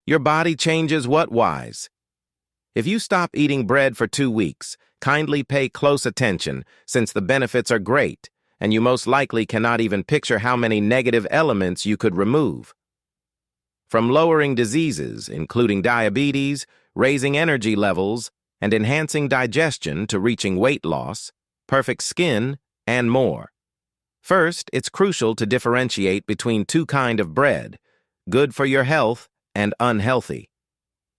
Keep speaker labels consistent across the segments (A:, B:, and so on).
A: Your body changes what wise? If you stop eating bread for 2 weeks, kindly pay close attention since the benefits are great, and you most likely cannot even picture how many negative elements you could remove. From lowering diseases, including diabetes, raising energy levels, and enhancing digestion to reaching weight loss, perfect skin, and more. First, it's crucial to differentiate between two kinds of bread, good for your health and unhealthy.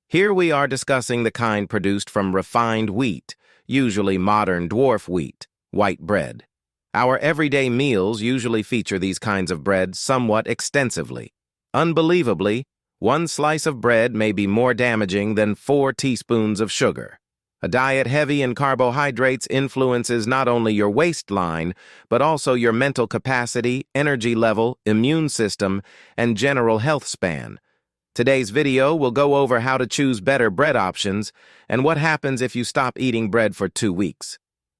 A: Here we are discussing the kind produced from refined wheat, usually modern dwarf wheat, white bread. Our everyday meals usually feature these kinds of bread somewhat extensively. Unbelievably, one slice of bread may be more damaging than 4 teaspoons of sugar. A diet heavy in carbohydrates influences not only your waistline, but also your mental capacity, energy level, immune system, and general health span. Today's video will go over how to choose better bread options and what happens if you stop eating bread for 2 weeks.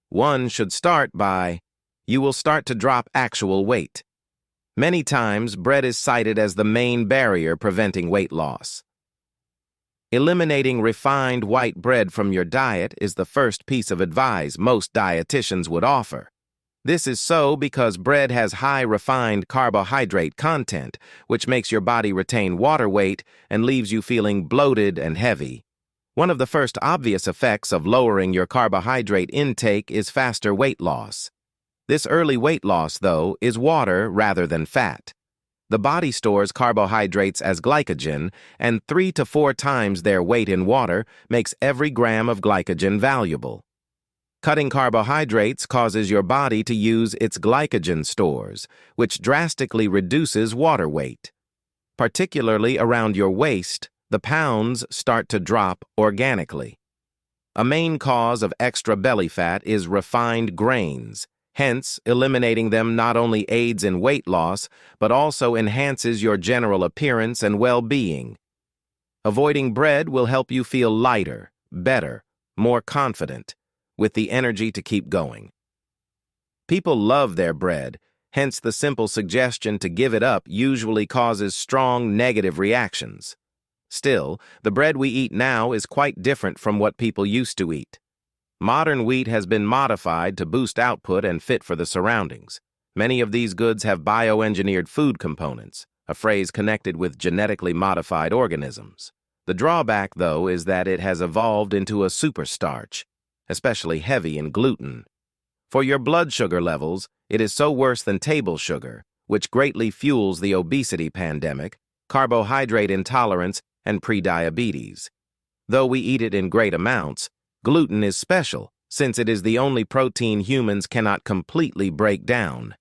A: One should start by, you will start to drop actual weight. Many times, bread is cited as the main barrier preventing weight loss. Eliminating refined white bread from your diet is the first piece of advice most dietitians would offer. This is so because bread has high refined carbohydrate content, which makes your body retain water weight and leaves you feeling bloated and heavy. One of the first obvious effects of lowering your carbohydrate intake is faster weight loss. This early weight loss, though, is water rather than fat. The body stores carbohydrates as glycogen, and 3 to 4 times their weight in water makes every gram of glycogen valuable. Cutting carbohydrates causes your body to use its glycogen stores, which drastically reduces water weight. Particularly around your waist, the pounds start to drop organically. A main cause of extra belly fat is refined grains. Hence, eliminating them not only aids in weight loss, but also enhances your general appearance and well-being. Avoiding bread will help you feel lighter, better, more confident, with the energy to keep going. People love their bread, hence the simple suggestion to give it up usually causes strong negative reactions. Still, the bread we eat now is quite different from what people used to eat. Modern wheat has been modified to boost output and fit for the surroundings. Many of these goods have bioengineered food components, a phrase connected with genetically modified organisms. The drawback, though, is that it has evolved into a superstarch, especially heavy in gluten. For your blood sugar levels, it is so worse than table sugar, which greatly fuels the obesity pandemic, carbohydrate intolerance, and prediabetes. Though we eat it in great amounts, gluten is special, since it is the only protein humans cannot completely break down.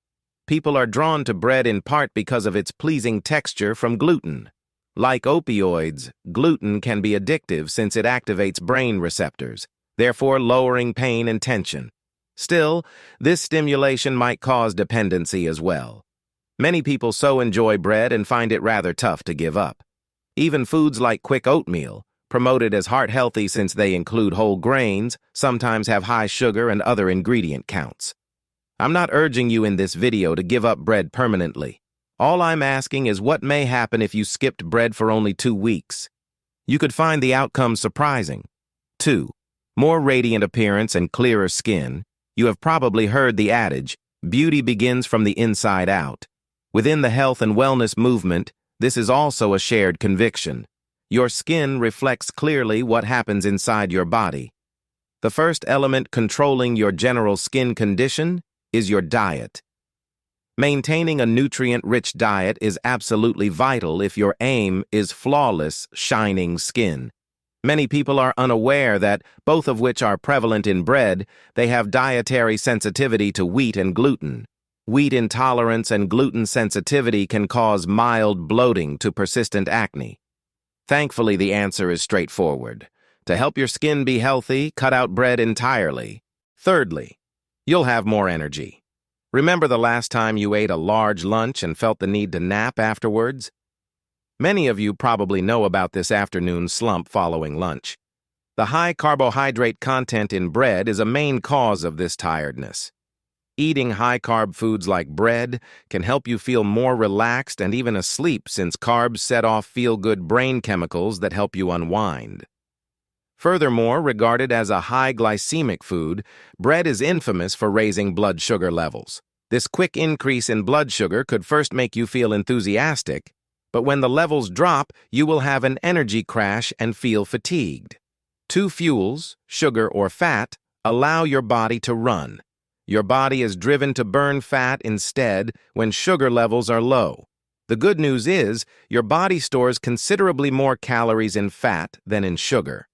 A: People are drawn to bread in part because of its pleasing texture from gluten. Like opioids, gluten can be addictive since it activates brain receptors, therefore lowering pain and tension. Still, this stimulation might cause dependency as well. Many people so enjoy bread and find it rather tough to give up. Even foods like quick oatmeal, promoted as heart-healthy since they include whole grains, sometimes have high sugar and other ingredient counts. I'm not urging you in this video to give up bread permanently. All I'm asking is what may happen if you skipped bread for only 2 weeks. You could find the outcome surprising. 2. More radiant appearance and clearer skin. You have probably heard the adage, beauty begins from the inside out. Within the health and wellness movement, this is also a shared conviction. Your skin reflects clearly what happens inside your body. The first element controlling your general skin condition is your diet. Maintaining a nutrient-rich diet is absolutely vital if your aim is flawless, shining skin. Many people are unaware that, both of which are prevalent in bread, they have dietary sensitivity to wheat and gluten. Wheat intolerance and gluten sensitivity can cause mild bloating to persistent acne. Thankfully, the answer is straightforward. To help your skin be healthy, cut out bread entirely. Thirdly, you'll have more energy. Remember the last time you ate a large lunch and felt the need to nap afterwards? Many of you probably know about this afternoon slump following lunch. The high carbohydrate content in bread is a main cause of this tiredness. Eating high-carb foods like bread can help you feel more relaxed and even asleep since carbs set off feel-good brain chemicals that help you unwind. Furthermore, regarded as a high glycemic food, bread is infamous for raising blood sugar levels. This quick increase in blood sugar could first make you feel enthusiastic, but when the levels drop, you will have an energy crash and feel fatigued. Two fuels, sugar or fat, allow your body to run. Your body is driven to burn fat instead when sugar levels are low. The good news is, your body stores considerably more calories in fat than in sugar.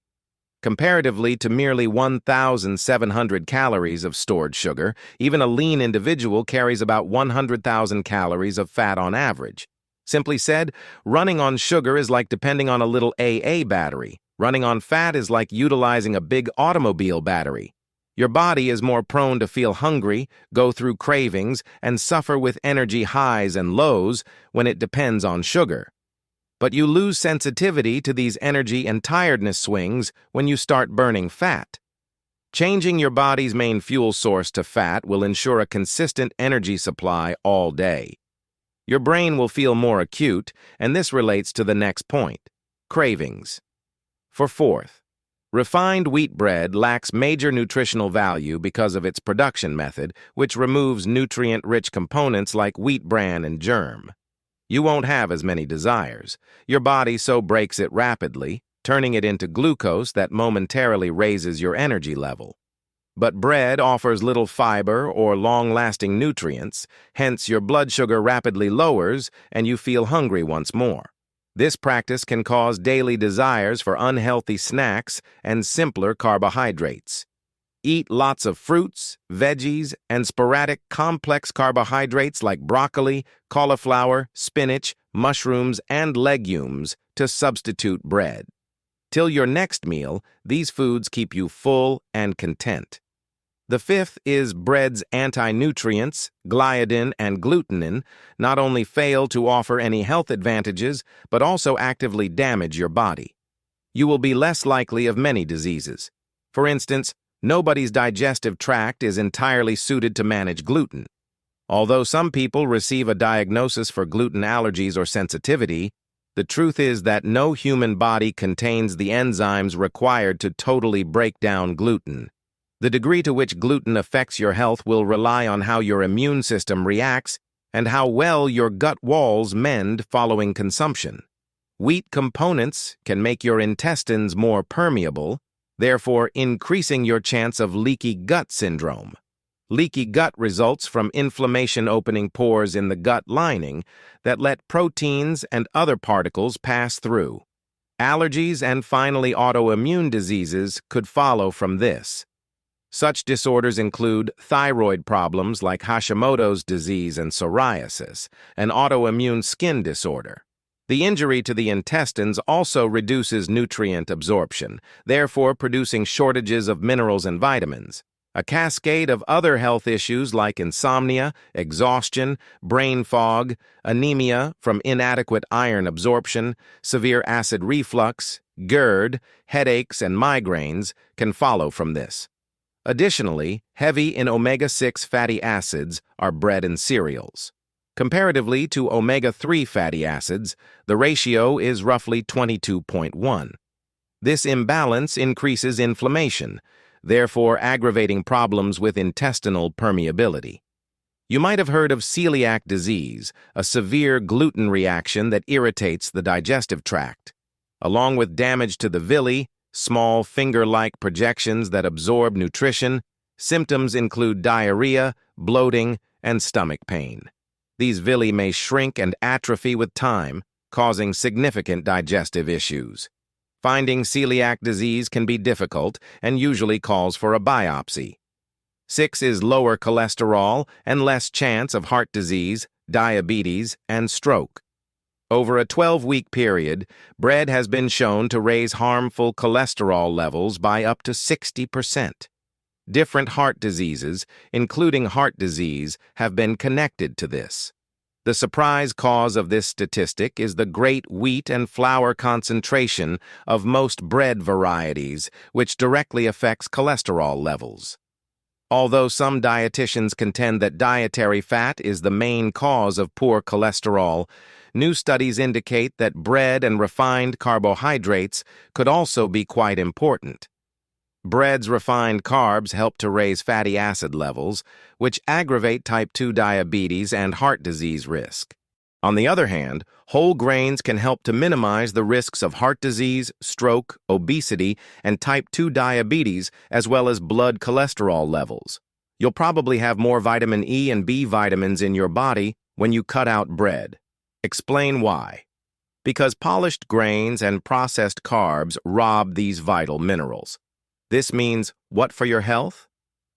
A: Comparatively to merely 1,700 calories of stored sugar, even a lean individual carries about 100,000 calories of fat on average. Simply said, running on sugar is like depending on a little AA battery. Running on fat is like utilizing a big automobile battery. Your body is more prone to feel hungry, go through cravings, and suffer with energy highs and lows when it depends on sugar. But you lose sensitivity to these energy and tiredness swings when you start burning fat. Changing your body's main fuel source to fat will ensure a consistent energy supply all day. Your brain will feel more acute, and this relates to the next point: cravings. For fourth, refined wheat bread lacks major nutritional value because of its production method, which removes nutrient-rich components like wheat bran and germ. You won't have as many desires. Your body so breaks it rapidly, turning it into glucose that momentarily raises your energy level. But bread offers little fiber or long-lasting nutrients, hence your blood sugar rapidly lowers and you feel hungry once more. This practice can cause daily desires for unhealthy snacks and simpler carbohydrates. Eat lots of fruits, veggies, and sporadic complex carbohydrates like broccoli, cauliflower, spinach, mushrooms, and legumes to substitute bread. Till your next meal, these foods keep you full and content. The fifth is bread's anti-nutrients, gliadin and glutenin, not only fail to offer any health advantages, but also actively damage your body. You will be less likely of many diseases. For instance, nobody's digestive tract is entirely suited to manage gluten. Although some people receive a diagnosis for gluten allergies or sensitivity, the truth is that no human body contains the enzymes required to totally break down gluten. The degree to which gluten affects your health will rely on how your immune system reacts and how well your gut walls mend following consumption. Wheat components can make your intestines more permeable, therefore increasing your chance of leaky gut syndrome. Leaky gut results from inflammation opening pores in the gut lining that let proteins and other particles pass through. Allergies and finally autoimmune diseases could follow from this. Such disorders include thyroid problems like Hashimoto's disease and psoriasis, an autoimmune skin disorder. The injury to the intestines also reduces nutrient absorption, therefore producing shortages of minerals and vitamins. A cascade of other health issues like insomnia, exhaustion, brain fog, anemia from inadequate iron absorption, severe acid reflux, GERD, headaches, and migraines can follow from this. Additionally, heavy in omega-6 fatty acids are bread and cereals. Comparatively to omega-3 fatty acids, the ratio is roughly 22.1. This imbalance increases inflammation, therefore aggravating problems with intestinal permeability. You might have heard of celiac disease, a severe gluten reaction that irritates the digestive tract. Along with damage to the villi, small finger-like projections that absorb nutrition, symptoms include diarrhea, bloating, and stomach pain. These villi may shrink and atrophy with time, causing significant digestive issues. Finding celiac disease can be difficult and usually calls for a biopsy. 6 is lower cholesterol and less chance of heart disease, diabetes, and stroke. Over a 12-week period, bread has been shown to raise harmful cholesterol levels by up to 60%. Different heart diseases, including heart disease, have been connected to this. The surprise cause of this statistic is the great wheat and flour concentration of most bread varieties, which directly affects cholesterol levels. Although some dietitians contend that dietary fat is the main cause of poor cholesterol, new studies indicate that bread and refined carbohydrates could also be quite important. Bread's refined carbs help to raise fatty acid levels, which aggravate type 2 diabetes and heart disease risk. On the other hand, whole grains can help to minimize the risks of heart disease, stroke, obesity, and type 2 diabetes, as well as blood cholesterol levels. You'll probably have more vitamin E and B vitamins in your body when you cut out bread. Explain why. Because polished grains and processed carbs rob these vital minerals. This means what for your health?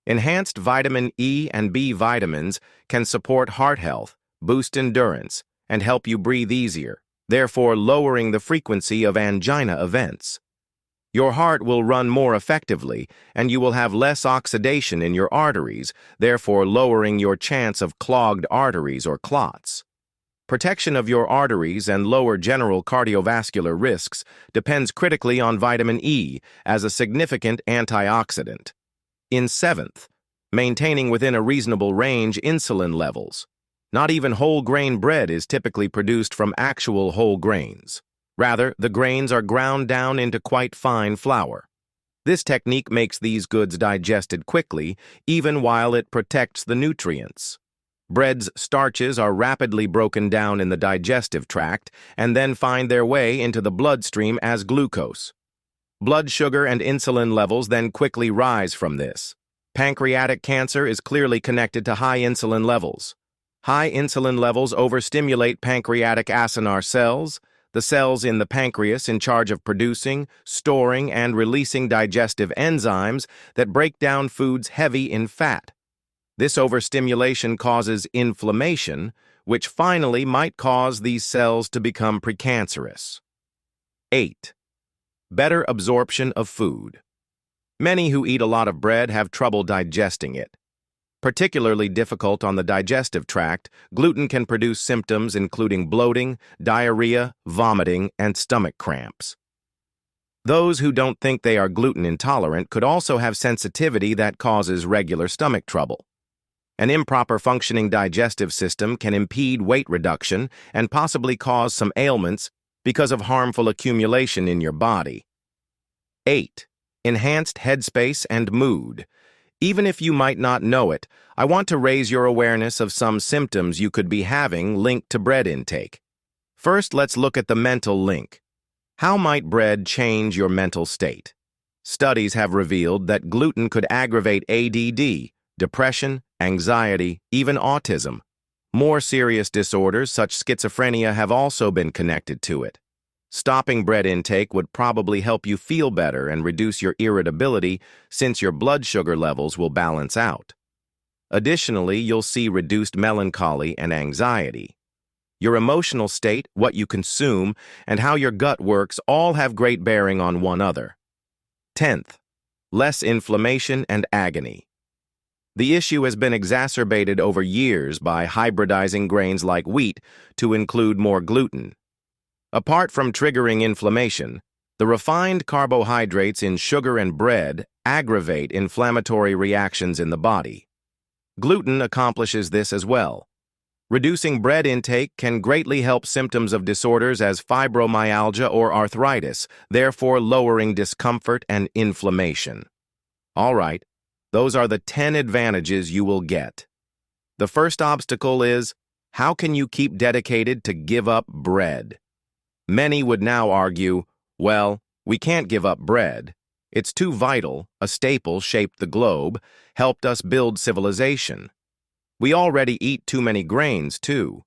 A: Enhanced vitamin E and B vitamins can support heart health, boost endurance, and help you breathe easier, therefore lowering the frequency of angina events. Your heart will run more effectively, and you will have less oxidation in your arteries, therefore lowering your chance of clogged arteries or clots. Protection of your arteries and lower general cardiovascular risks depends critically on vitamin E as a significant antioxidant. In seventh, maintaining within a reasonable range insulin levels. Not even whole grain bread is typically produced from actual whole grains. Rather, the grains are ground down into quite fine flour. This technique makes these goods digested quickly, even while it protects the nutrients. Bread's starches are rapidly broken down in the digestive tract and then find their way into the bloodstream as glucose. Blood sugar and insulin levels then quickly rise from this. Pancreatic cancer is clearly connected to high insulin levels. High insulin levels overstimulate pancreatic acinar cells, the cells in the pancreas in charge of producing, storing, and releasing digestive enzymes that break down foods heavy in fat. This overstimulation causes inflammation, which finally might cause these cells to become precancerous. 8. Better absorption of food. Many who eat a lot of bread have trouble digesting it. Particularly difficult on the digestive tract, gluten can produce symptoms including bloating, diarrhea, vomiting, and stomach cramps. Those who don't think they are gluten intolerant could also have sensitivity that causes regular stomach trouble. An improper functioning digestive system can impede weight reduction and possibly cause some ailments because of harmful accumulation in your body. 8. Enhanced headspace and mood. Even if you might not know it, I want to raise your awareness of some symptoms you could be having linked to bread intake. First, let's look at the mental link. How might bread change your mental state? Studies have revealed that gluten could aggravate ADD, depression, anxiety, even autism. More serious disorders such as schizophrenia have also been connected to it. Stopping bread intake would probably help you feel better and reduce your irritability since your blood sugar levels will balance out. Additionally, you'll see reduced melancholy and anxiety. Your emotional state, what you consume, and how your gut works all have great bearing on one another. 10th, less inflammation and agony. The issue has been exacerbated over years by hybridizing grains like wheat to include more gluten. Apart from triggering inflammation, the refined carbohydrates in sugar and bread aggravate inflammatory reactions in the body. Gluten accomplishes this as well. Reducing bread intake can greatly help symptoms of disorders as fibromyalgia or arthritis, therefore lowering discomfort and inflammation. All right, those are the 10 advantages you will get. The first obstacle is, how can you keep dedicated to give up bread? Many would now argue, well, we can't give up bread. It's too vital, a staple shaped the globe, helped us build civilization. We already eat too many grains, too.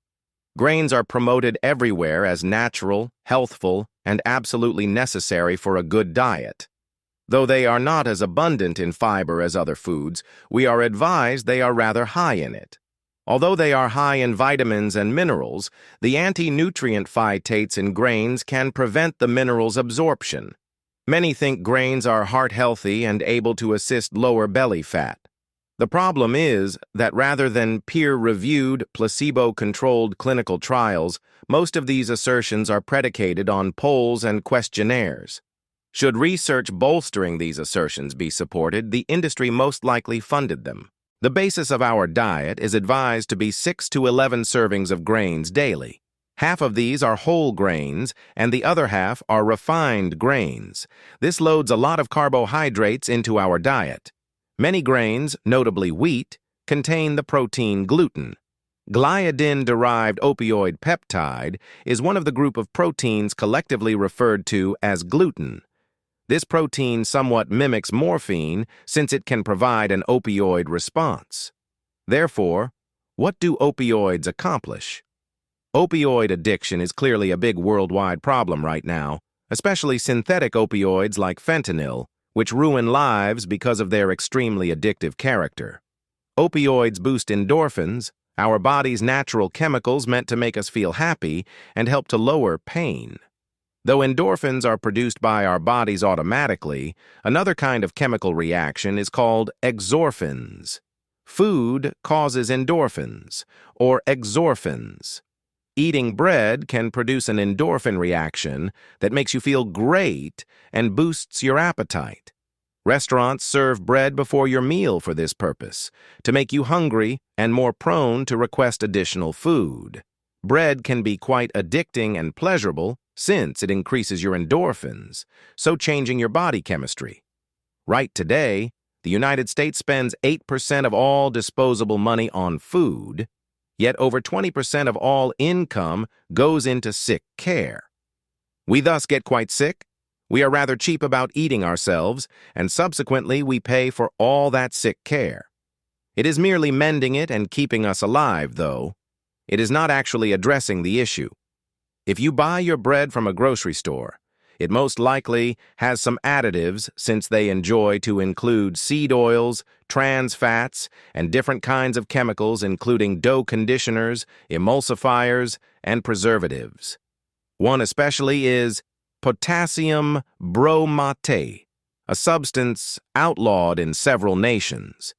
A: Grains are promoted everywhere as natural, healthful, and absolutely necessary for a good diet. Though they are not as abundant in fiber as other foods, we are advised they are rather high in it. Although they are high in vitamins and minerals, the anti-nutrient phytates in grains can prevent the minerals' absorption. Many think grains are heart-healthy and able to assist lower belly fat. The problem is that rather than peer-reviewed, placebo-controlled clinical trials, most of these assertions are predicated on polls and questionnaires. Should research bolstering these assertions be supported, the industry most likely funded them. The basis of our diet is advised to be 6 to 11 servings of grains daily. Half of these are whole grains, and the other half are refined grains. This loads a lot of carbohydrates into our diet. Many grains, notably wheat, contain the protein gluten. Gliadin-derived opioid peptide is one of the group of proteins collectively referred to as gluten. This protein somewhat mimics morphine since it can provide an opioid response. Therefore, what do opioids accomplish? Opioid addiction is clearly a big worldwide problem right now, especially synthetic opioids like fentanyl, which ruin lives because of their extremely addictive character. Opioids boost endorphins, our body's natural chemicals meant to make us feel happy and help to lower pain. Though endorphins are produced by our bodies automatically, another kind of chemical reaction is called exorphins. Food causes endorphins, or exorphins. Eating bread can produce an endorphin reaction that makes you feel great and boosts your appetite. Restaurants serve bread before your meal for this purpose, to make you hungry and more prone to request additional food. Bread can be quite addicting and pleasurable since it increases your endorphins, so changing your body chemistry. Right today, the United States spends 8% of all disposable money on food, yet over 20% of all income goes into sick care. We thus get quite sick. We are rather cheap about eating ourselves, and subsequently we pay for all that sick care. It is merely mending it and keeping us alive, though. It is not actually addressing the issue. If you buy your bread from a grocery store, it most likely has some additives since they enjoy to include seed oils, trans fats, and different kinds of chemicals including dough conditioners, emulsifiers, and preservatives. One especially is potassium bromate, a substance outlawed in several nations.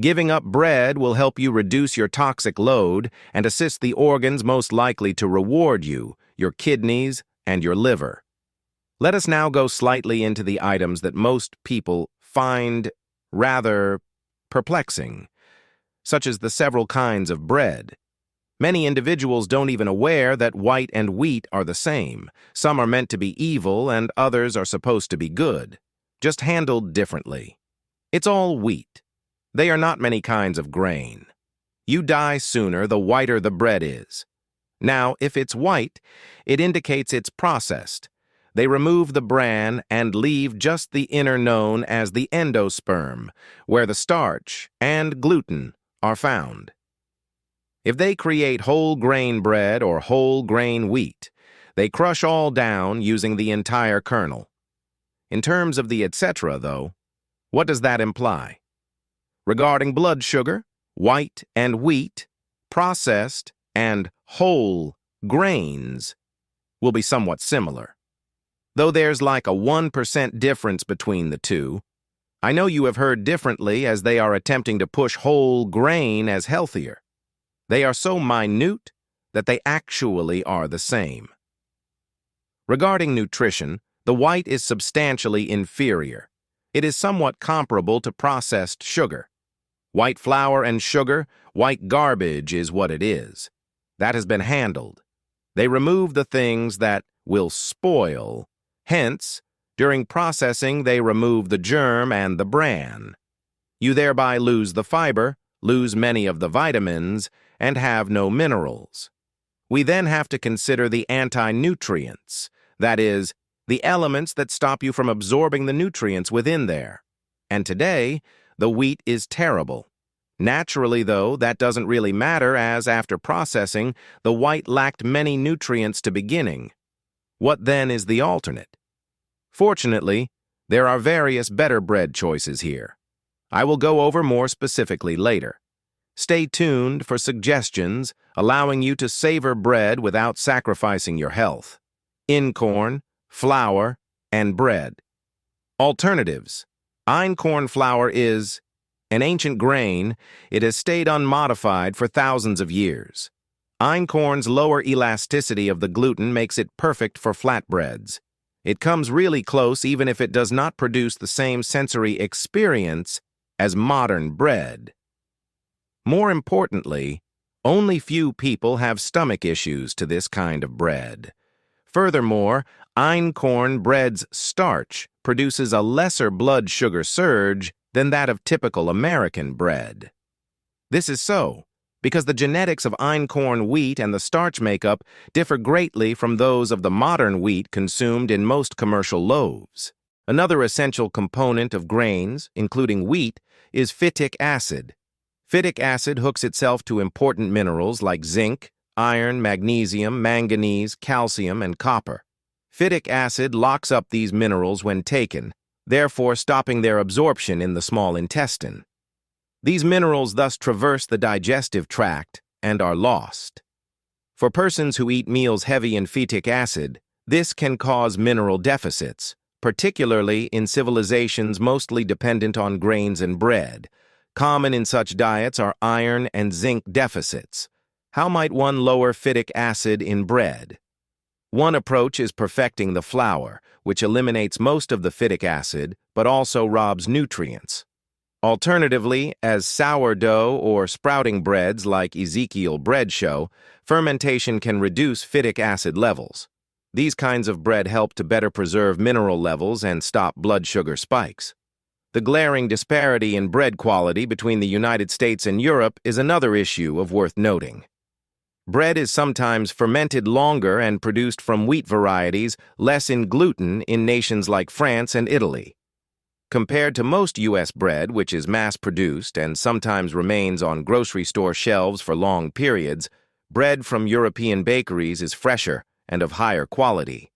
A: Giving up bread will help you reduce your toxic load and assist the organs most likely to reward you, your kidneys, and your liver. Let us now go slightly into the items that most people find rather perplexing, such as the several kinds of bread. Many individuals don't even aware that white and wheat are the same. Some are meant to be evil and others are supposed to be good, just handled differently. It's all wheat. They are not many kinds of grain. You die sooner the whiter the bread is. Now, if it's white, it indicates it's processed. They remove the bran and leave just the inner known as the endosperm, where the starch and gluten are found. If they create whole grain bread or whole grain wheat, they crush all down using the entire kernel. In terms of the etc., though, what does that imply? Regarding blood sugar, white and wheat, processed and whole grains will be somewhat similar. Though there's like a 1% difference between the two, I know you have heard differently as they are attempting to push whole grain as healthier. They are so minute that they actually are the same. Regarding nutrition, the white is substantially inferior. It is somewhat comparable to processed sugar. White flour and sugar, white garbage is what it is. That has been handled. They remove the things that will spoil. Hence, during processing, they remove the germ and the bran. You thereby lose the fiber, lose many of the vitamins, and have no minerals. We then have to consider the anti-nutrients, that is, the elements that stop you from absorbing the nutrients within there. And today, the wheat is terrible. Naturally, though, that doesn't really matter as, after processing, the white lacked many nutrients to beginning. What then is the alternate? Fortunately, there are various better bread choices here. I will go over more specifically later. Stay tuned for suggestions allowing you to savor bread without sacrificing your health. Einkorn, flour, and bread. Alternatives. Einkorn flour is an ancient grain. It has stayed unmodified for thousands of years. Einkorn's lower elasticity of the gluten makes it perfect for flatbreads. It comes really close even if it does not produce the same sensory experience as modern bread. More importantly, only few people have stomach issues to this kind of bread. Furthermore, einkorn bread's starch produces a lesser blood sugar surge than that of typical American bread. This is so because the genetics of einkorn wheat and the starch makeup differ greatly from those of the modern wheat consumed in most commercial loaves. Another essential component of grains, including wheat, is phytic acid. Phytic acid hooks itself to important minerals like zinc, iron, magnesium, manganese, calcium, and copper. Phytic acid locks up these minerals when taken, therefore stopping their absorption in the small intestine. These minerals thus traverse the digestive tract and are lost. For persons who eat meals heavy in phytic acid, this can cause mineral deficits, particularly in civilizations mostly dependent on grains and bread. Common in such diets are iron and zinc deficits. How might one lower phytic acid in bread? One approach is perfecting the flour, which eliminates most of the phytic acid, but also robs nutrients. Alternatively, as sourdough or sprouting breads like Ezekiel bread show, fermentation can reduce phytic acid levels. These kinds of bread help to better preserve mineral levels and stop blood sugar spikes. The glaring disparity in bread quality between the United States and Europe is another issue worth noting. Bread is sometimes fermented longer and produced from wheat varieties less in gluten in nations like France and Italy. Compared to most U.S. bread, which is mass-produced and sometimes remains on grocery store shelves for long periods, bread from European bakeries is fresher and of higher quality.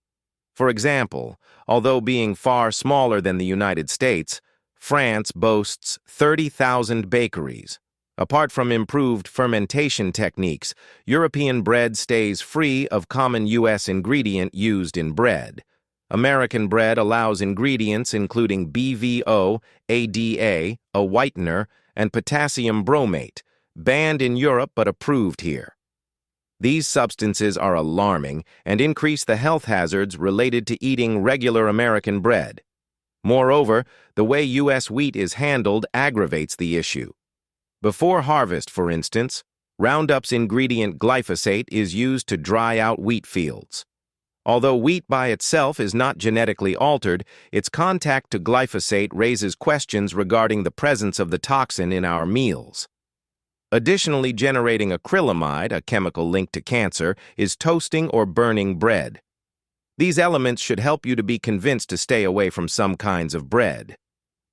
A: For example, although being far smaller than the United States, France boasts 30,000 bakeries. Apart from improved fermentation techniques, European bread stays free of common U.S. ingredient used in bread. American bread allows ingredients including BVO, ADA, a whitener, and potassium bromate, banned in Europe but approved here. These substances are alarming and increase the health hazards related to eating regular American bread. Moreover, the way U.S. wheat is handled aggravates the issue. Before harvest, for instance, Roundup's ingredient glyphosate is used to dry out wheat fields. Although wheat by itself is not genetically altered, its contact to glyphosate raises questions regarding the presence of the toxin in our meals. Additionally, generating acrylamide, a chemical linked to cancer, is toasting or burning bread. These elements should help you to be convinced to stay away from some kinds of bread.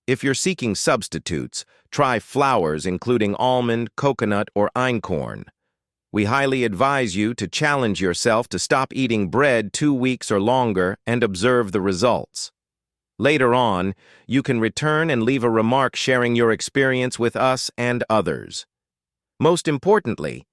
A: If you're seeking substitutes, try flours including almond, coconut, or einkorn. We highly advise you to challenge yourself to stop eating bread 2 weeks or longer and observe the results. Later on, you can return and leave a remark sharing your experience with us and others. Most importantly,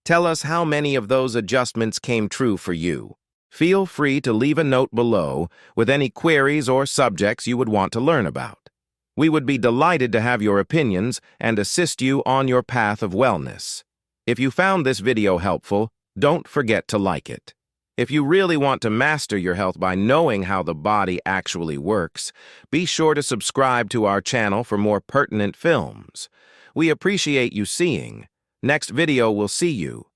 A: tell us how many of those adjustments came true for you. Feel free to leave a note below with any queries or subjects you would want to learn about. We would be delighted to have your opinions and assist you on your path of wellness. If you found this video helpful, don't forget to like it. If you really want to master your health by knowing how the body actually works, be sure to subscribe to our channel for more pertinent films. We appreciate you seeing. Next video will see you.